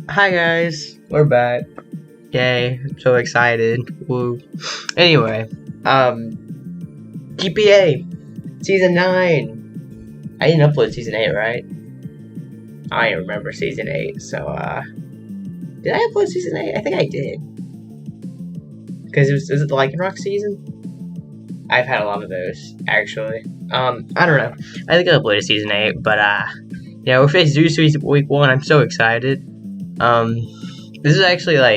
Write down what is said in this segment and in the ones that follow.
Hi guys, we're back. Yay, I'm so excited. Woo. Anyway, GPA season 9. I didn't upload season 8, right? I don't remember season 8, so did I upload season 8? I think I did. Because is it the Lycan Rock season? I've had a lot of those, actually. I don't know. I think I uploaded season 8, but yeah, we're facing Zeus week 1. I'm so excited. This is actually yeah,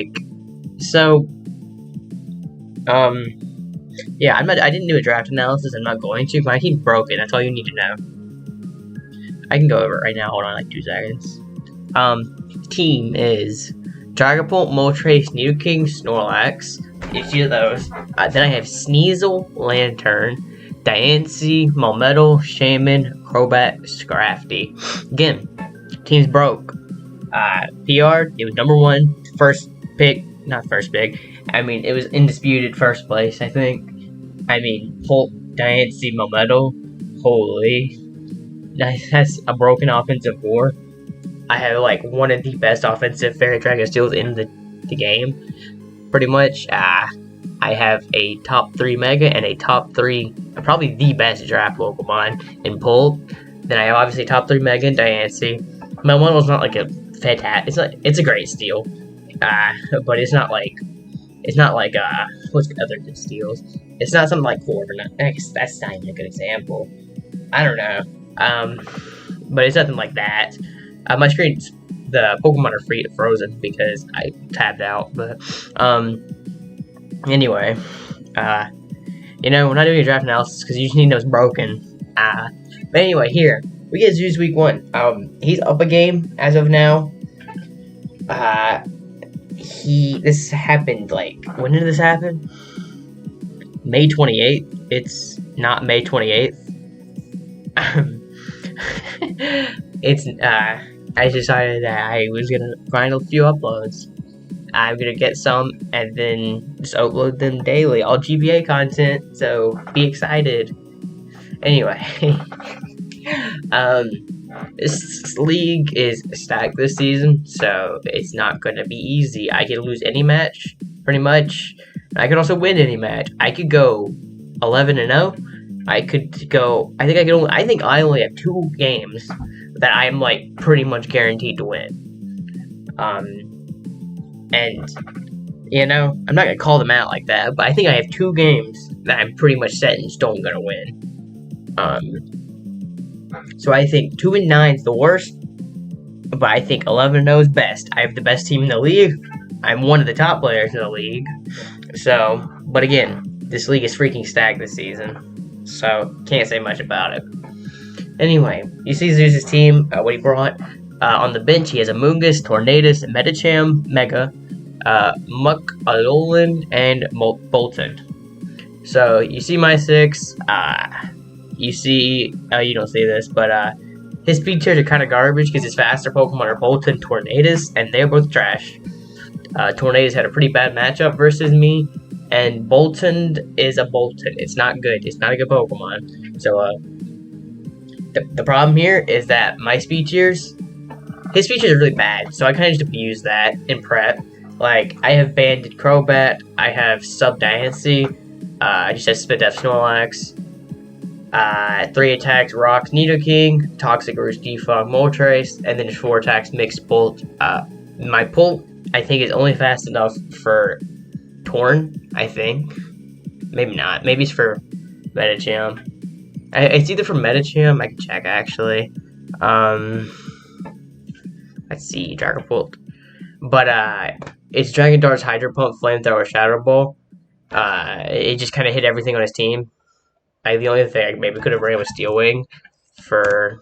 I didn't do a draft analysis. I'm not going to. My team's broken. That's all you need to know. I can go over it right now. Hold on, like 2 seconds. Team is Dragapult, Moltres, Nidoking, Snorlax. You see those. Then I have Sneasel, Lantern, Diancie, Melmetal, Shaman, Crobat, Scrafty. Again, team's broke. PR, it was number 1, first pick, not first pick. I mean, it was undisputed first place, I think. I mean, Holt, Diancie, Melmetal, holy. That's a broken offensive war. I have, like, one of the best offensive Fairy Dragon Steals in the game. Pretty much, I have a top 3 Mega and a top 3, probably the best draft Pokemon in Pull. Then I have, obviously, top 3 Mega and Diancie. Melmetal's not, like, a fantastic, it's a great steal. But it's not like what's the other good steals? It's not something like Corviknight. I guess that's not even a good example. I don't know. But it's nothing like that. My screen's, the Pokemon are frozen because I tabbed out. But anyway, you know, we're not doing a draft analysis because you just need those broken. But anyway, here we get Zeus week 1. He's up a game as of now. This happened, like, when did this happen? May 28th. It's not May 28th. I decided that I was gonna find a few uploads. I'm gonna get some and then just upload them daily, all GPA content, so be excited. Anyway, this league is stacked this season, so it's not gonna be easy. I can lose any match, pretty much. I can also win any match. I could go 11-0. I could go. I think I only have 2 games that I'm, like, pretty much guaranteed to win. And you know, I'm not gonna call them out like that, but I think I have 2 games that I'm pretty much set in stone gonna win. So I think 2-9 is the worst, but I think 11-0 is best. I have the best team in the league. I'm one of the top players in the league. So, but again, this league is freaking stacked this season, so can't say much about it. Anyway, you see Zeus's team, what he brought. On the bench, he has a Mungus, Tornadus, Medicham, Mega, Muck, Alolan, and Bolton. So, you see my 6, you see, you don't see this, but his speed tiers are kind of garbage because his faster Pokemon are Bolton, Tornadus, and they're both trash. Tornadus had a pretty bad matchup versus me, and Bolton is a Bolton. It's not good. It's not a good Pokemon. So, the problem here is that my speed tiers, his speed tiers are really bad, so I kind of just abuse that in prep. Like, I have Banded Crobat, I have Sub Diancie, I just have Spit Def Snorlax, 3 attacks, Rocks, Nidoking, Toxic Roost, Defog, Moltres, and then just 4 attacks, Mixed Bolt. My Bolt, I think, is only fast enough for Torn, I think. Maybe not. Maybe it's for Medicham. It's either for Medicham, I can check, actually. Let's see, Dragapult. But, it's Dragon Dart's Hydro Pump, Flamethrower, Shadow Ball. It just kind of hit everything on his team. The only thing I maybe could have ran was Steel Wing for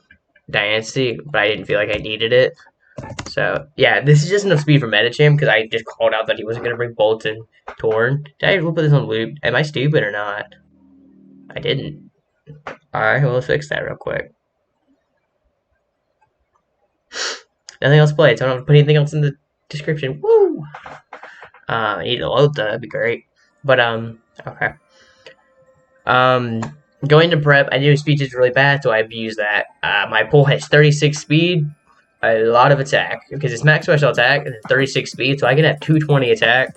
Diancie, but I didn't feel like I needed it. So, yeah, this is just enough speed for Medicham, because I just called out that he wasn't going to bring Bolton Torn. Did I put this on loop? Am I stupid or not? I didn't. Alright, well, let's fix that real quick. Nothing else played, so I don't have to put anything else in the description. Woo! I need to load that, that'd be great. But, okay. Going to prep, I knew his speed is really bad, so I abused that. My pull has 36 speed, a lot of attack because it's max special attack and 36 speed, so I can have 220 attack.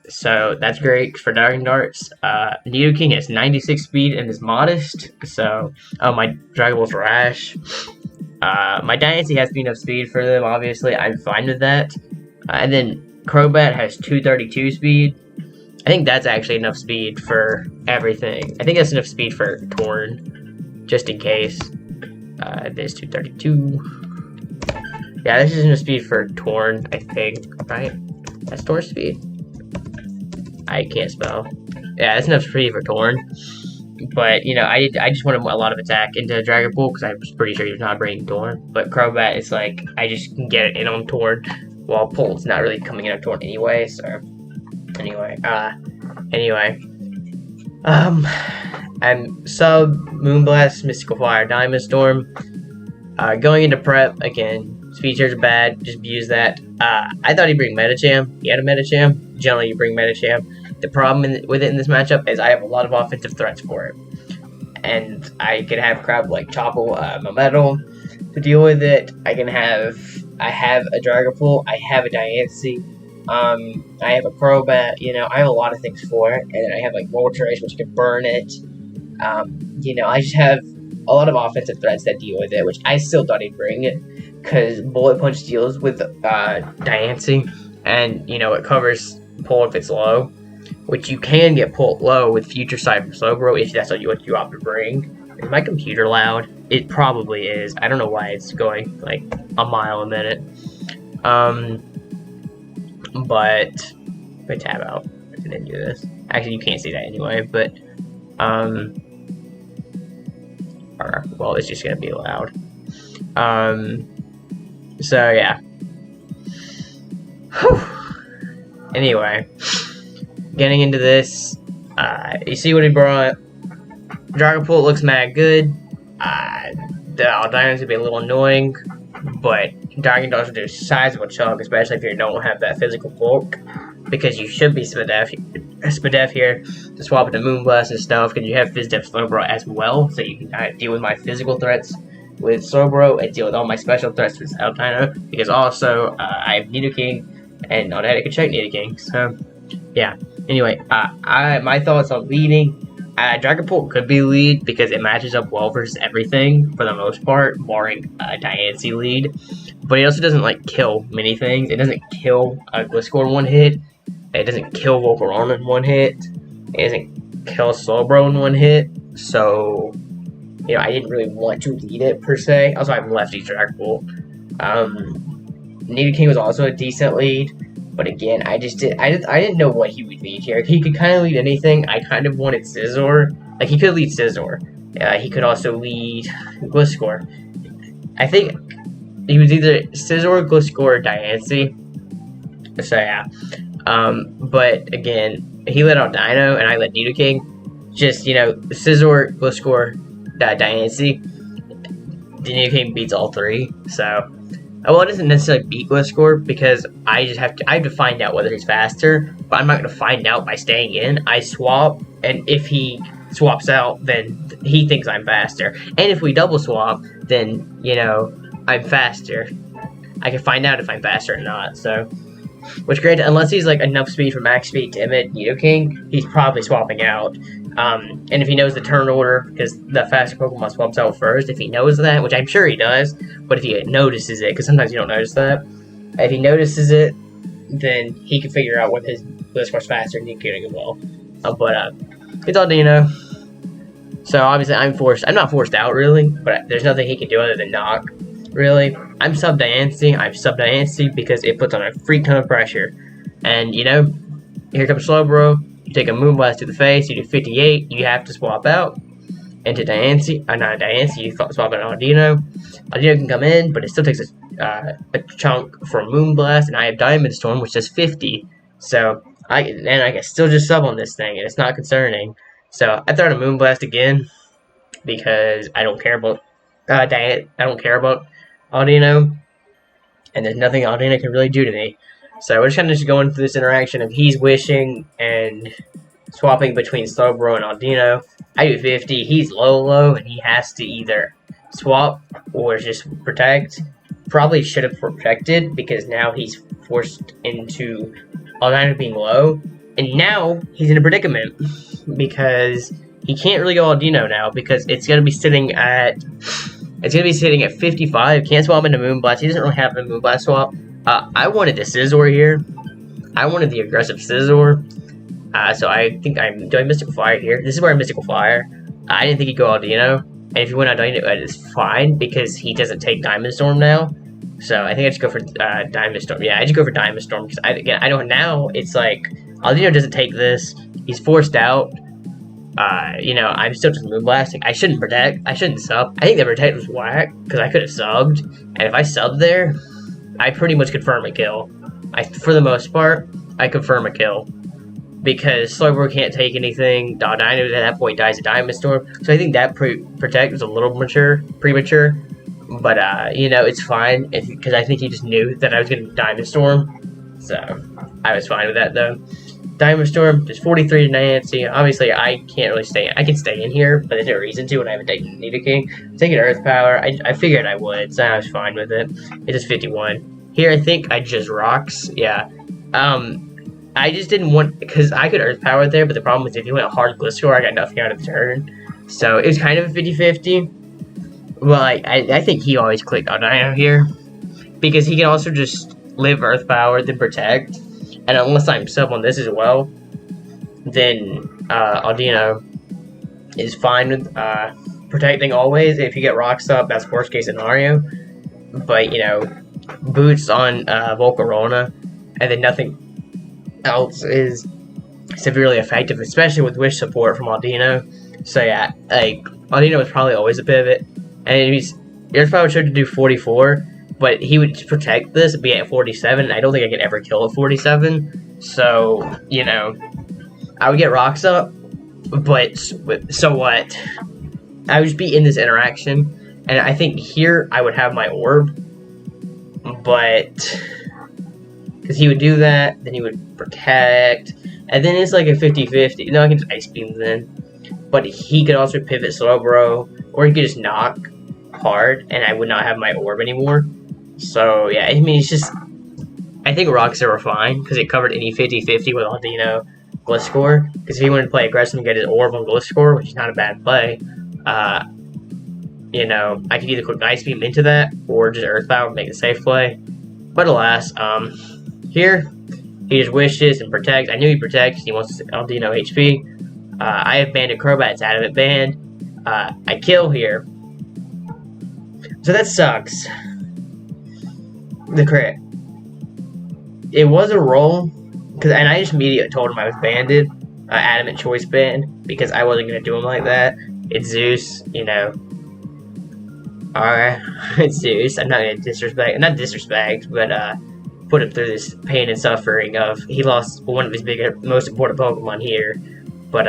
So that's great for Dragon Darts. Nidoking has 96 speed and is modest, so my Dragon Ball's Rash. My Diancie has enough speed for them, obviously. I'm fine with that. And then Crobat has 232 speed. I think that's actually enough speed for everything. I think that's enough speed for Torn, just in case. There's 232. Yeah, this is enough speed for Torn, I think, right? That's Torn speed. I can't spell. Yeah, that's enough speed for Torn. But, you know, I just wanted a lot of attack into Dragon Ball because I was pretty sure he was not bringing Torn. But Crobat is like, I just can get it in on Torn, while Polt's not really coming in on Torn anyway, so. Anyway, I'm sub Moonblast, Mystical Fire, Diamond Storm. Going into prep, again, speed charge are bad, just use that. I thought he'd bring Medicham. He had a Medicham. Generally, you bring Medicham. The problem with it in this matchup is I have a lot of offensive threats for it. And I can have crap like Chople, Metal to deal with it. I have a Dragapult, I have a Diancie. I have a Crobat, you know, I have a lot of things for it, and then I have like Moltres, which can burn it. You know, I just have a lot of offensive threats that deal with it, which I still thought he'd bring it, because Bullet Punch deals with Diancie, and you know, it covers Pull if it's low, which you can get pulled low with Future Sight from Slowbro if that's what you opt to bring. Is my computer loud? It probably is. I don't know why it's going like a mile a minute. But I tab out. I didn't do this. Actually, you can't see that anyway. But well, it's just gonna be loud. So yeah. Whew. Anyway, getting into this, you see what he brought. Dragapult looks mad good. The Aldino's gonna be a little annoying, but Dragon Darts will do a sizable chunk, especially if you don't have that physical bulk, because you should be Spadef here to swap into Moonblast and stuff, because you have Fizdef Slowbro as well, so you can kind of deal with my physical threats with Slowbro and deal with all my special threats with Aldino, because also I have Nidoking and Aldino can check Nidoking, so yeah. Anyway, my thoughts on leading. Dragapult could be lead because it matches up well versus everything for the most part, barring Diancie lead. But it also doesn't like kill many things. It doesn't kill Gliscor in one hit. It doesn't kill Volcarona in one hit. It doesn't kill Slowbro in one hit. So, you know, I didn't really want to lead it per se. Also, I have Lefty Dragapult. Nidoking was also a decent lead. But again, I didn't know what he would lead here. He could kind of lead anything. I kind of wanted Scizor. Like, he could lead Scizor. He could also lead Gliscor. I think he was either Scizor, Gliscor, or Diancie. So, yeah. But, again, he led Aldino, and I led Nidoking. Just, you know, Scizor, Gliscor, Diancie. The Nidoking beats all three, so... Well, it doesn't necessarily beat Gliscor because I have to find out whether he's faster, but I'm not going to find out by staying in. I swap, and if he swaps out, then he thinks I'm faster. And if we double swap, then, you know, I'm faster. I can find out if I'm faster or not, so... Which, granted, unless he's, like, enough speed for max speed to emit Nidoking, he's probably swapping out. And if he knows the turn order, because the faster Pokemon swaps out first, if he knows that, which I'm sure he does, but if he notices it, because sometimes you don't notice that, if he notices it, then he can figure out whether his Gliscor's faster and Nidoking as well. It's Aldino. So, obviously, I'm not forced out, really, but there's nothing he can do other than knock, really. I'm sub Diancie because it puts on a freak ton of pressure. And, you know, here comes Slowbro. You take a Moonblast to the face, you do 58, you have to swap out into Diancie. Not Diancie, you swap out Aldino. Aldino can come in, but it still takes a chunk for Moonblast, and I have Diamond Storm, which does 50. So, I can still just sub on this thing, and it's not concerning. So, I throw out a Moonblast again, because I don't care about I don't care about Aldino, and there's nothing Aldino can really do to me. So we're just kind of going through this interaction of he's wishing and swapping between Slowbro and Aldino. I do 50, he's low, and he has to either swap or just protect. Probably should have protected because now he's forced into Aldino being low, and now he's in a predicament because he can't really go Aldino now because it's gonna be sitting at 55. Can't swap into Moonblast. He doesn't really have a Moonblast swap. I wanted the Scizor here. I wanted the aggressive Scizor. So I think I'm doing Mystical Fire here. This is where I Mystical Fire. I didn't think he'd go Aldino. And if he went Aldino, it's fine because he doesn't take Diamond Storm now. So I think I just go for Diamond Storm. Yeah, I just go for Diamond Storm because I don't now. It's like Aldino doesn't take this. He's forced out. I'm still just Moonblasting. I shouldn't protect. I shouldn't sub. I think the protect was whack because I could have subbed. And if I subbed there, I pretty much confirm a kill. For the most part, I confirm a kill. Because Slowbro can't take anything. Dino at that point dies of Diamond Storm. So I think that protect was a little premature. But, it's fine. Because I think he just knew that I was going to Diamond Storm. So, I was fine with that, though. Diamond Storm, just 43 to Nancy. Obviously, I can't really stay in. I can stay in here, but there's no reason to when I haven't taken Nidoking. Taking Earth Power, I figured I would, so I was fine with it. It's just 51. Here, I think I just Rocks. Yeah. I just didn't want, because I could Earth Power there, but the problem is if you went hard Gliscor, I got nothing out of the turn. So it was kind of a 50-50. Well, I think he always clicked Aldino here, because he can also just live Earth Power, then Protect. And unless I'm sub on this as well, then Aldino is fine with protecting always. If you get Rocks up, that's worst case scenario. But, Boots on Volcarona, and then nothing else is severely effective, especially with Wish support from Aldino. So yeah, Aldino was probably always a pivot, and Earth Power tried to do 44, but he would protect this, be at 47, and I don't think I can ever kill at 47. So I would get Rocks up, but so what? I would just be in this interaction, and I think here I would have my orb, but because he would do that, then he would protect, and then it's like a 50-50. No, I can just Ice Beam then. But he could also pivot Slowbro, or he could just knock hard, and I would not have my orb anymore. So, yeah, it's just... I think Rocks were fine, because it covered any 50-50 with Aldino Gliscor. Because if he wanted to play aggressive and get his orb on Gliscor, which is not a bad play, I could either quick Ice Beam into that, or just Earth Power and make a safe play. But alas, here, he just wishes and protects. I knew he protects. He wants Aldino HP. I have banded Crobat. It's out of it banned. I kill here. So that sucks. The crit. It was a roll. And I just immediately told him I was banded. Adamant choice banned. Because I wasn't going to do him like that. It's Zeus, Alright, it's Zeus. I'm not going to not disrespect, but put him through this pain and suffering of he lost one of his most important Pokemon here. But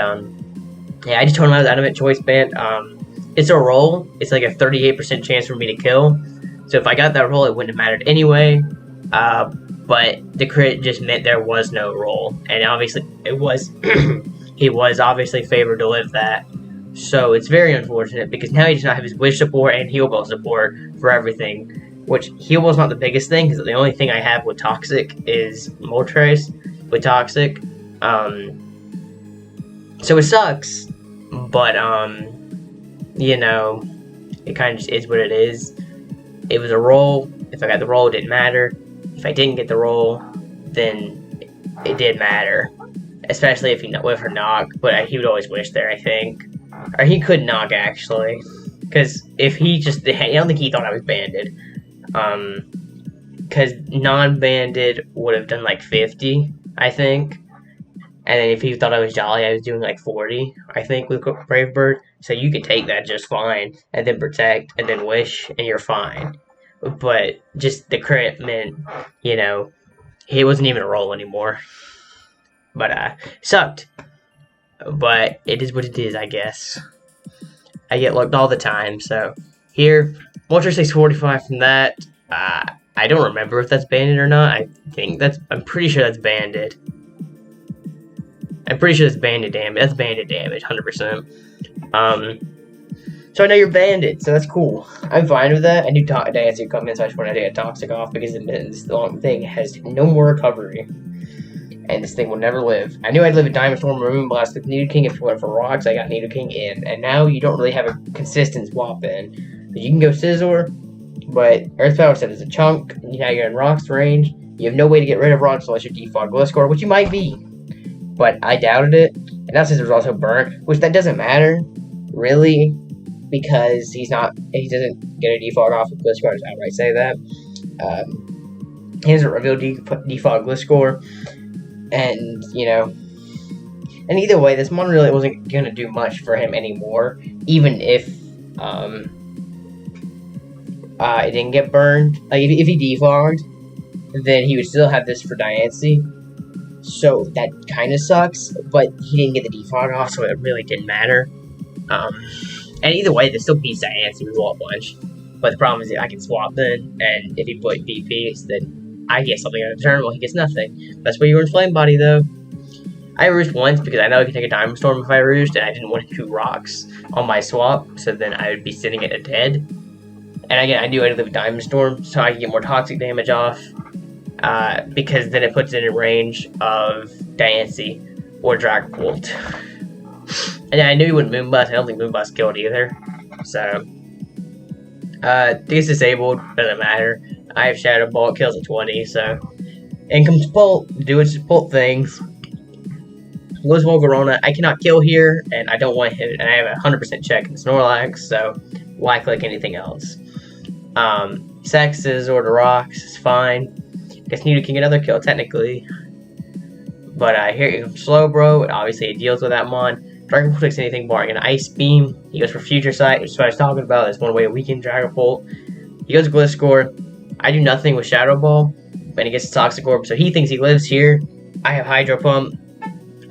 yeah, I just told him I was Adamant choice banned. It's a roll. It's like a 38% chance for me to kill. So if I got that roll, it wouldn't have mattered anyway. But the crit just meant there was no roll, and obviously it was. He was obviously favored to live that. So it's very unfortunate because now he does not have his Wish support and Heal Bell support for everything. Which Heal Bell's not the biggest thing because the only thing I have with Toxic is Moltres with Toxic. So it sucks, but it kind of just is what it is. It was a roll. If I got the roll, it didn't matter. If I didn't get the roll, then it did matter. Especially if he went for knock, but he would always wish there, I think. Or he could knock, actually. Because if he just... I don't think he thought I was banded. Because non-banded would have done like 50, I think. And then if he thought I was Jolly, I was doing like 40, I think, with Brave Bird. So you can take that just fine, and then protect, and then wish, and you're fine. But just the crit meant, he wasn't even a roll anymore. But, sucked. But it is what it is, I guess. I get lucked all the time, so. Here, Moltres 645 from that. I don't remember if that's banded or not. I'm pretty sure that's banded. I'm pretty sure that's banded damage. That's banded damage, 100%. So I know you're banded, so that's cool. I'm fine with that. I knew Dance would come in, so I just wanted to get Toxic off because this long thing has no more recovery. And this thing will never live. I knew I'd live a Diamond Storm or Moonblast with Nidoking. If it went for rocks, I got Nidoking in. And now you don't really have a consistent swap in. You can go Scizor, but Earth Power Set is a chunk. Now you're in rocks range. You have no way to get rid of rocks unless you defog Gliscor, which you might be. But I doubted it. And now Scizor's also burnt, which that doesn't matter, really, because he doesn't get a defog off of Gliscor. I just outright say that. He doesn't reveal defog Gliscor. And, you know, and either way, this mon really wasn't going to do much for him anymore, even if it didn't get burned. Like, if he defogged, then he would still have this for Diancie, so that kind of sucks, but he didn't get the defog off, so it really didn't matter. And either way, this still beats Diancie with Wall Punch, but the problem is that I can swap then, and if he put DPs, then I get something out of turn, well, he gets nothing. That's where you were in Flame Body, though. I roost once because I know I can take a Diamond Storm if I roost, and I didn't want to shoot rocks on my swap, so then I would be sitting at a dead. And again, I knew I'd live a Diamond Storm, so I could get more toxic damage off, because then it puts it in range of Diancie or Dragapult. And I knew he wouldn't Moonblast. I don't think Moonblast killed either. So, this disabled, doesn't matter. I have Shadow Ball, it kills at 20, so. In comes Bolt, do its Bolt things. Goes Volcarona, I cannot kill here, and I don't want him, and I have a 100% check in Snorlax, so why click anything else? Sexes or the rocks is fine. Guess Nido can get another kill, technically. But here you go, Slowbro, obviously it deals with that mon. Dragapult takes anything barring an Ice Beam. He goes for Future Sight, which is what I was talking about. That's one way to weaken Dragapult. He goes Gliscor. I do nothing with Shadow Ball, and he gets Toxic Orb, so he thinks he lives here. I have Hydro Pump.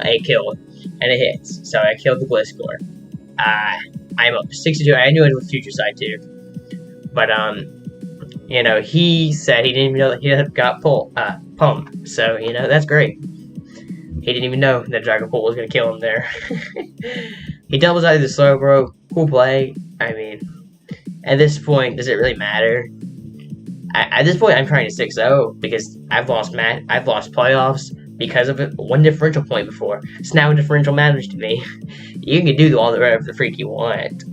I kill, and it hits. So I killed the Gliscor. I'm up 62. I knew it was Future Sight too. But, you know, he said he didn't even know that he had got pumped. So, you know, that's great. He didn't even know that Dragapult was going to kill him there. He doubles out of the Slowbro. Cool play. I mean, at this point, does it really matter? At this point, I'm trying to 6-0 because I've lost playoffs because of it. One differential point before. So now differential matters to me. You can do all the freak you want.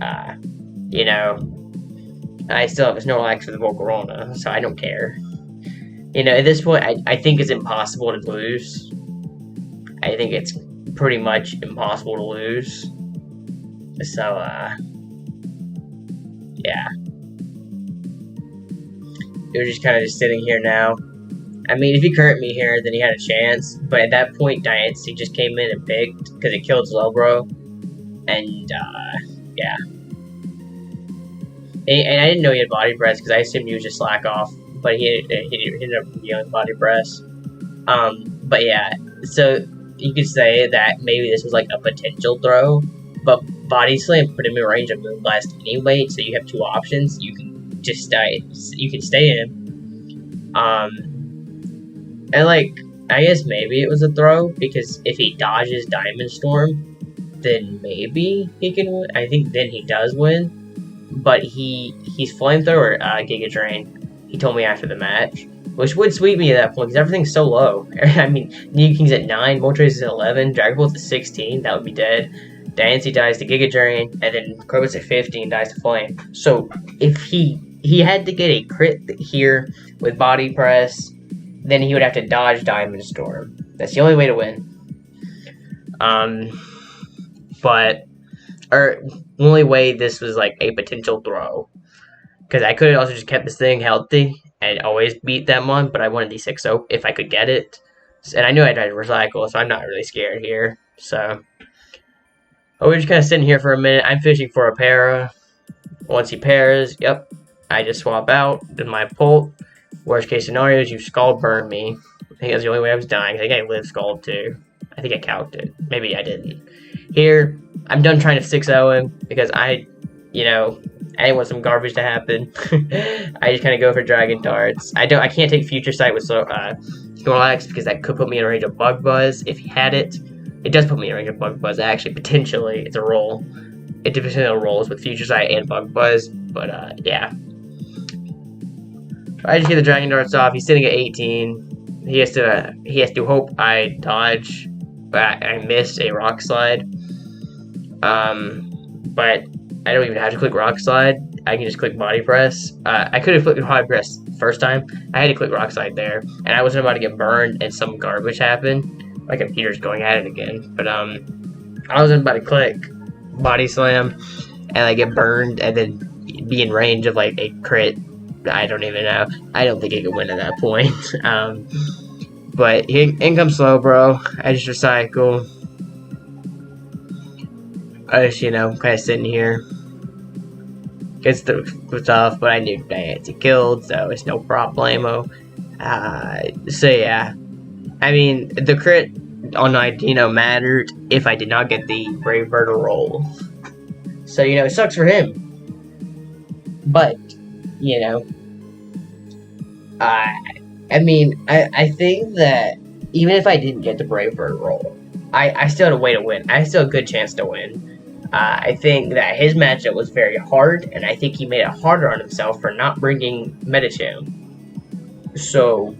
You know, I still have a Snorlax for the Volcarona, so I don't care. You know, at this point, I think it's impossible to lose. I think it's pretty much impossible to lose. So, yeah. You're just kind of just sitting here now. I mean, if he current me here, then he had a chance. But at that point, Diancie just came in and picked because it killed Slowbro. And, yeah. And I didn't know he had Body Press because I assumed he was just slack off. But he ended up revealing Body Press. But yeah, so you could say that maybe this was like a potential throw. But Body Slam put him in range of Moonblast anyway, so you have two options. You can just stay. You can stay in. And like, I guess maybe it was a throw because if he dodges Diamond Storm, then maybe he can win. I think then he does win. But he's Flamethrower, Giga Drain. He told me after the match, which would sweep me at that point because everything's so low. I mean, Nidoking's at 9, Moltres is at 11, Dragapult's at 16. That would be dead. Diancie dies to Giga Drain, and then Krobus at 15 dies to Flame. So if he had to get a crit here with Body Press, then he would have to dodge Diamond Storm. That's the only way to win. Or the only way this was like a potential throw. Because I could have also just kept this thing healthy and always beat that one, but I wanted the 6-0 if I could get it. And I knew I'd try to recycle, so I'm not really scared here. So, we're just kind of sitting here for a minute. I'm fishing for a para. Once he pairs, yep, I just swap out with my Pult. Worst case scenario is you Scald Burn me. I think that's the only way I was dying. I think I lived Scald too. I think I calced it. Maybe I didn't. Here, I'm done trying to 6-0 him because I didn't want some garbage to happen. I just kind of go for Dragon Darts. I can't take Future Sight with Snorlax because that could put me in range of Bug Buzz if he had it. It does put me in range of Bug Buzz, actually, potentially. It's a roll. divisional roles with Future Sight and Bug Buzz. But yeah. I just get the Dragon Darts off. He's sitting at 18. He has to hope I dodge, but I missed a Rock Slide. But I don't even have to click Rock Slide. I can just click Body Press. I could have clicked Body Press first time. I had to click Rock Slide there, and I wasn't about to get burned and some garbage happened. My computer's going at it again. But I wasn't about to click Body Slam and I get burned and then be in range of like a crit. I don't even know. I don't think I could win at that point. But in comes Slowbro. I just recycle. I just, kind of sitting here. Gets the tough, but I knew Diancie killed, so it's no problemo. So yeah. I mean, the crit on Dino mattered if I did not get the Brave Bird roll. So, it sucks for him. But, I mean, I think that even if I didn't get the Brave Bird roll, I still had a way to win. I still had a good chance to win. I think that his matchup was very hard, and I think he made it harder on himself for not bringing Medicham. So,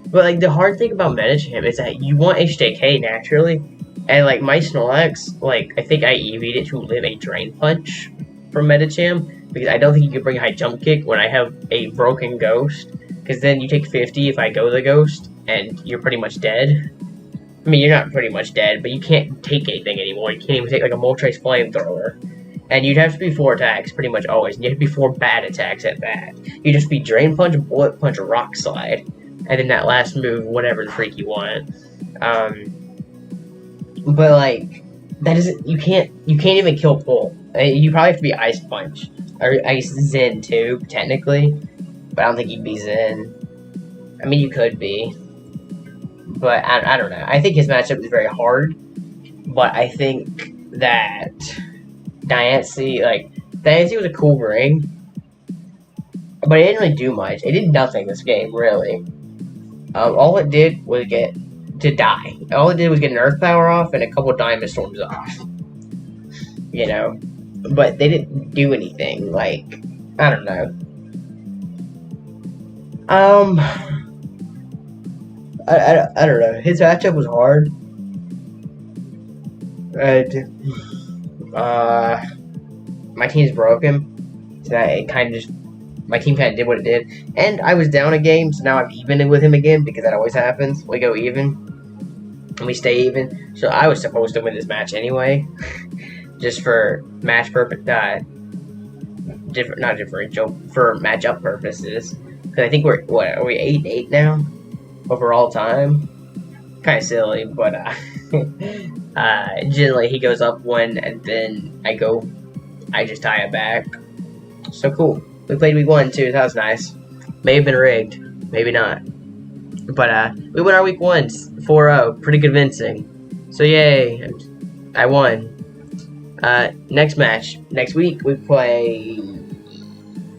But, like, the hard thing about Medicham is that you want HJK naturally, and, like, my Snorlax, like, I think I EV'd it to live a Drain Punch from Medicham, because I don't think you can bring High Jump Kick when I have a broken Ghost, because then you take 50 if I go the Ghost, and you're pretty much dead. I mean, you're not pretty much dead, but you can't take anything anymore. You can't even take, like, a Moltres Flamethrower. And you'd have to be 4 attacks pretty much always, and you'd have to be 4 bad attacks at that. You'd just be Drain Punch, Bullet Punch, or Rock Slide. And then that last move, whatever the freak you want. But, like, that isn't, you can't even kill Pull. You probably have to be Ice Punch. Or Ice Zen, too, technically. But I don't think you'd be Zen. I mean, you could be. But, I don't know. I think his matchup is very hard. But I think that Diancie was a cool ring. But it didn't really do much. It did nothing this game, really. All it did was get to die. All it did was get an Earth Power off and a couple Diamond Storms off. But they didn't do anything. Like, I don't know. I don't know. His matchup was hard. My team's broken. So it kind of just... My team kind of did what it did. And I was down a game, so now I'm even with him again, because that always happens. We go even. And we stay even. So I was supposed to win this match anyway. Just for match purpose... for matchup purposes. Because I think we're... What? Are we 8-8 now? Overall time? Kind of silly, but... generally, he goes up 1, and then I just tie it back. So cool. We played week 1 too, that was nice. May have been rigged, maybe not. But we won our week 1, 4-0, pretty convincing. So yay, I won. Next match, next week we play...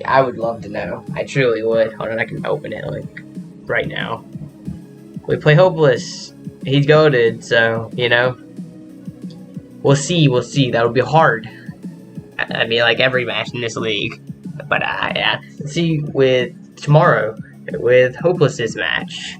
I would love to know, I truly would. Hold on, I can open it like right now. We play Hopeless. He's goated, so, We'll see, that'll be hard. I mean, like every match in this league. But, yeah. Let's see with tomorrow with Hopeless's match.